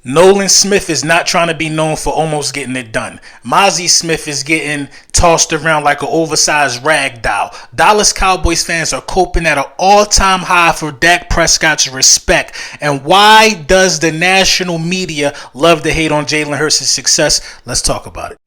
Nolan Smith is not trying to be known for almost getting it done. Mazi Smith is getting tossed around like an oversized rag doll. Dallas Cowboys fans are coping at an all-time high for Dak Prescott's respect. And why does the national media love to hate on Jalen Hurts' success? Let's talk about it.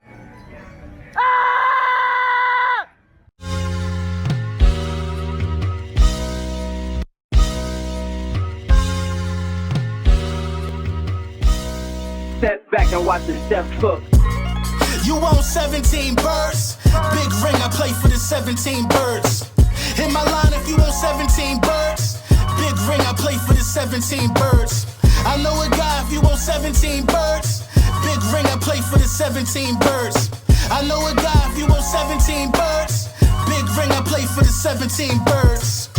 Step back and watch the step cook. You own 17 birds. Big ring, I play for the 17 birds. Hit my line if you own 17 birds. Big ring, I play for the 17 birds. I know a guy if you own 17 birds. Big ring, I play for the 17 birds. I know a guy if you own 17 birds. Big ring, I play for the 17 birds.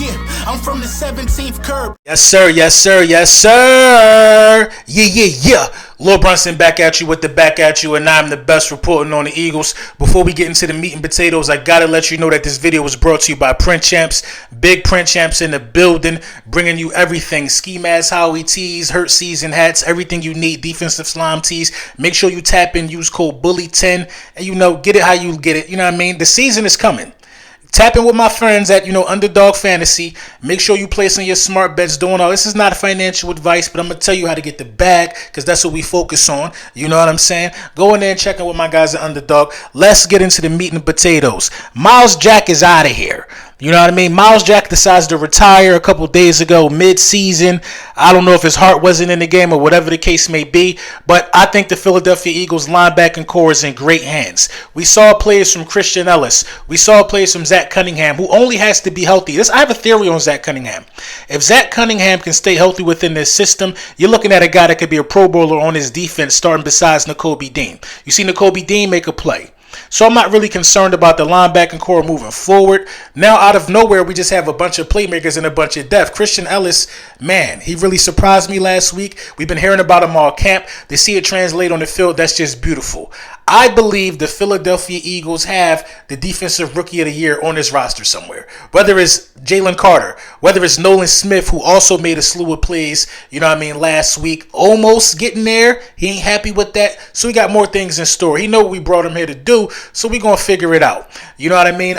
Yeah, I'm from the 17th curb. Yes, sir. Yes, sir. Yes, sir. Yeah. Lil Brunson back at you with the back at you, and I'm the best reporting on the Eagles. Before we get into the meat and potatoes, I gotta let you know that this video was brought to you by Print Champs. Big Print Champs in the building, bringing you everything: ski masks, Howie tees, Hurt season hats, everything you need, defensive slime tees. Make sure you tap in, use code BULLY10, and get it how you get it. You know what I mean? The season is coming. Tap in with my friends at, Underdog Fantasy. Make sure you place on your smart bets doing all. This is not financial advice, but I'm going to tell you how to get the bag because that's what we focus on. You know what I'm saying? Go in there and check in with my guys at Underdog. Let's get into the meat and potatoes. Miles Jack is out of here. You know what I mean? Miles Jack decides to retire a couple days ago, mid-season. I don't know if his heart wasn't in the game or whatever the case may be, but I think the Philadelphia Eagles linebacking core is in great hands. We saw players from Christian Ellis. We saw players from Zach Cunningham, who only has to be healthy. I have a theory on Zach Cunningham. If Zach Cunningham can stay healthy within this system, you're looking at a guy that could be a Pro Bowler on his defense starting besides Nakobe Dean. You see Nakobe Dean make a play. So I'm not really concerned about the linebacking core moving forward. Now, out of nowhere, we just have a bunch of playmakers and a bunch of depth. Christian Ellis, man, he really surprised me last week. We've been hearing about him all camp. To see it translate on the field, that's just beautiful. I believe the Philadelphia Eagles have the Defensive Rookie of the Year on this roster somewhere. Whether it's Jalen Carter, whether it's Nolan Smith, who also made a slew of plays, last week. Almost getting there. He ain't happy with that. So we got more things in store. He know what we brought him here to do, so we going to figure it out. You know what I mean?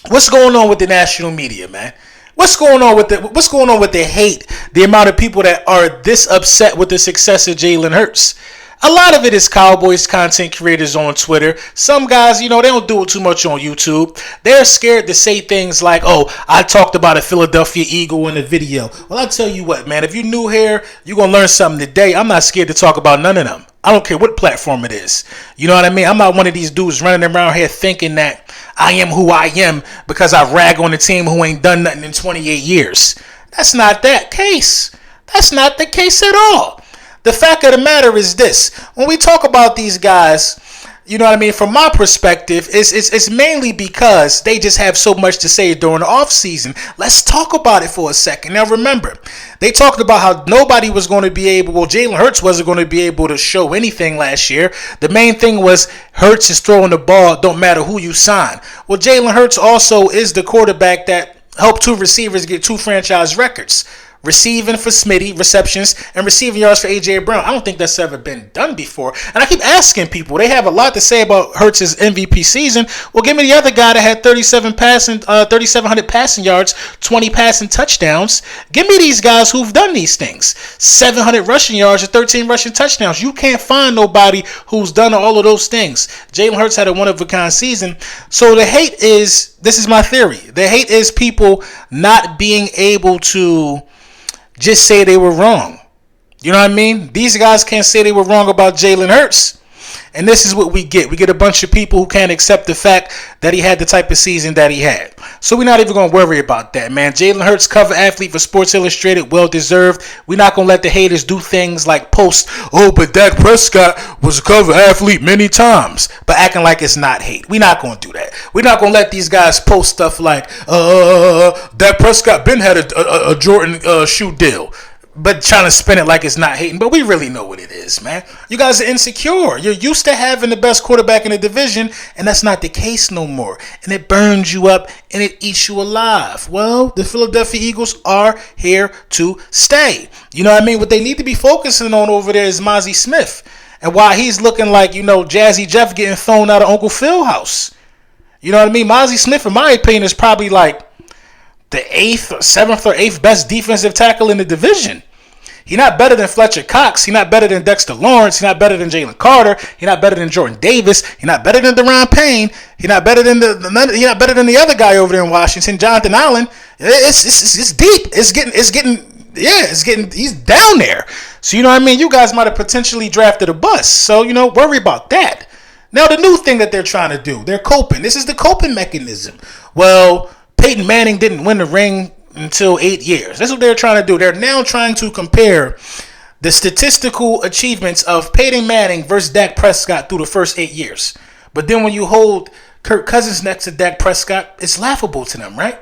What's going on with the national media, man? What's going on with the hate, the amount of people that are this upset with the success of Jalen Hurts? A lot of it is Cowboys content creators on Twitter. Some guys, they don't do it too much on YouTube. They're scared to say things like, oh, I talked about a Philadelphia Eagle in a video. Well, I'll tell you what, man. If you're new here, you're going to learn something today. I'm not scared to talk about none of them. I don't care what platform it is. You know what I mean? I'm not one of these dudes running around here thinking that I am who I am because I rag on a team who ain't done nothing in 28 years. That's not that case. That's not the case at all. The fact of the matter is this. When we talk about these guys, you know what I mean? From my perspective, it's mainly because they just have so much to say during the offseason. Let's talk about it for a second. Now, remember, they talked about how nobody was going to be able, Jalen Hurts wasn't going to be able to show anything last year. The main thing was Hurts is throwing the ball, don't matter who you sign. Well, Jalen Hurts also is the quarterback that helped two receivers get 2 franchise records. Receiving for Smitty, receptions, and receiving yards for A.J. Brown. I don't think that's ever been done before. And I keep asking people, they have a lot to say about Hurts' MVP season. Well, give me the other guy that had 3,700 passing yards, 20 passing touchdowns. Give me these guys who've done these things. 700 rushing yards and 13 rushing touchdowns. You can't find nobody who's done all of those things. Jalen Hurts had a one-of-a-kind season. So the hate is, this is my theory, the hate is people not being able to just say they were wrong. You know what I mean? These guys can't say they were wrong about Jalen Hurts. And this is what we get. We get a bunch of people who can't accept the fact that he had the type of season that he had. So we're not even going to worry about that, man. Jalen Hurts, cover athlete for Sports Illustrated, well-deserved. We're not going to let the haters do things like post, oh, but Dak Prescott was a cover athlete many times, but acting like it's not hate. We're not going to do that. We're not going to let these guys post stuff like, Dak Prescott been had a Jordan shoe deal. but trying to spin it like it's not hating. But we really know what it is, man. You guys are insecure. You're used to having the best quarterback in the division, and that's not the case no more. And it burns you up, and it eats you alive. Well, the Philadelphia Eagles are here to stay. You know what I mean? What they need to be focusing on over there is Mazi Smith. And why he's looking like, Jazzy Jeff getting thrown out of Uncle Phil's house. You know what I mean? Mazi Smith, in my opinion, is probably like the 7th or 8th best defensive tackle in the division. He's not better than Fletcher Cox. He's not better than Dexter Lawrence. He's not better than Jalen Carter. He's not better than Jordan Davis. He's not better than Deron Payne. He's not better than the other guy over there in Washington, Jonathan Allen. It's deep. It's getting. He's down there. So you know what I mean. You guys might have potentially drafted a bust. So worry about that. Now the new thing that they're trying to do, they're coping. This is the coping mechanism. Well, Peyton Manning didn't win the ring until 8 years. That's what they're trying to do. They're now trying to compare the statistical achievements of Peyton Manning versus Dak Prescott through the first 8 years. But then when you hold Kirk Cousins next to Dak Prescott, it's laughable to them, right?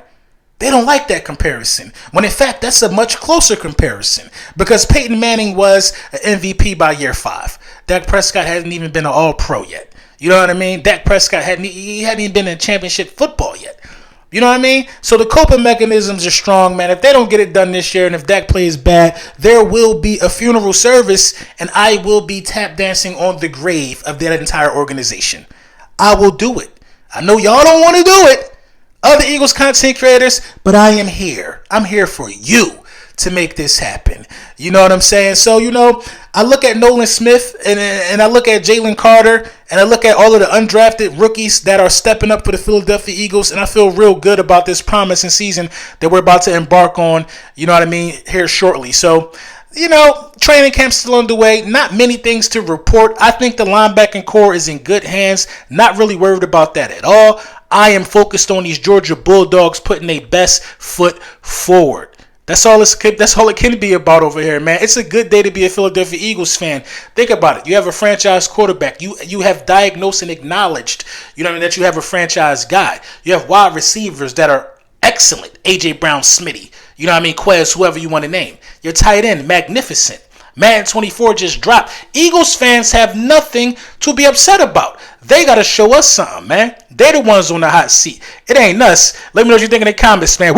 They don't like that comparison. When in fact, that's a much closer comparison because Peyton Manning was an MVP by year 5. Dak Prescott hadn't even been an All-Pro yet. You know what I mean? Dak Prescott hadn't even been in championship football yet. You know what I mean? So the coping mechanisms are strong, man. If they don't get it done this year and if Dak plays bad, there will be a funeral service and I will be tap dancing on the grave of that entire organization. I will do it. I know y'all don't want to do it, other Eagles content creators, but I am here. I'm here for you to make this happen. You know what I'm saying? So, I look at Nolan Smith and I look at Jalen Carter and I look at all of the undrafted rookies that are stepping up for the Philadelphia Eagles, and I feel real good about this promising season that we're about to embark on, you know what I mean, here shortly. So, training camp's still underway. Not many things to report. I think the linebacking core is in good hands. Not really worried about that at all. I am focused on these Georgia Bulldogs putting their best foot forward. That's all it can be about over here, man. It's a good day to be a Philadelphia Eagles fan. Think about it. You have a franchise quarterback. You have diagnosed and acknowledged, that you have a franchise guy. You have wide receivers that are excellent. A.J. Brown, Smitty. You know what I mean? Quez, whoever you want to name. Your tight end, magnificent. Madden 24 just dropped. Eagles fans have nothing to be upset about. They got to show us something, man. They're the ones on the hot seat. It ain't us. Let me know what you think in the comments, man.